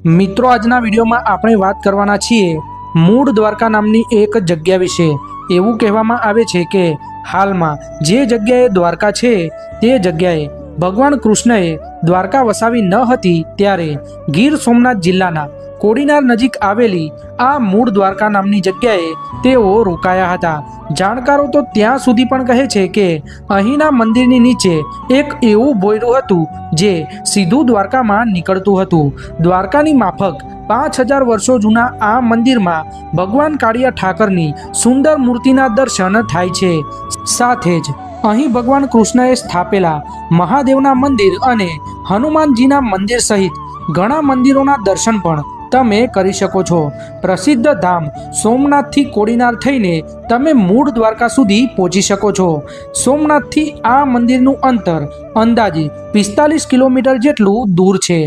મિત્રો, આજના વિડીયોમાં આપણે વાત કરવાના છીએ મૂળ દ્વારકા નામની એક જગ્યા વિશે। એવું કહેવામાં આવે છે કે હાલમાં જે જગ્યાએ દ્વારકા છે તે જગ્યાએ ભગવાન કૃષ્ણએ દ્વારકા વસાવી ન હતી ત્યારે ગીર સોમનાથ જિલ્લાના કોડીનાર નજીક આવેલી આ મૂળ દ્વારકા નામની જગ્યાએ તેઓ રોકાયા હતા। જાણકારો તો ત્યાં સુધી પણ કહે છે કે અહીંના મંદિરની નીચે એક એવું ભોયરું હતું જે સીધું દ્વારકામાં નીકળતું હતું। દ્વારકાની માફક 5000 વર્ષો જૂના આ મંદિરમાં ભગવાન કાળિયા ઠાકરની સુંદર મૂર્તિના દર્શન થાય છે। સાથે જ અહીં ભગવાન કૃષ્ણએ સ્થાપેલા મહાદેવના મંદિર અને હનુમાનજીના મંદિર સહિત ઘણા મંદિરોના દર્શન પણ તમે કરી શકો છો। પ્રસિદ્ધ ધામ સોમનાથથી કોડીનાર થઈને તમે મૂળ દ્વારકા સુધી પહોંચી શકો છો। સોમનાથથી આ મંદિરનું અંતર અંદાજે 45 કિલોમીટર જેટલું દૂર છે।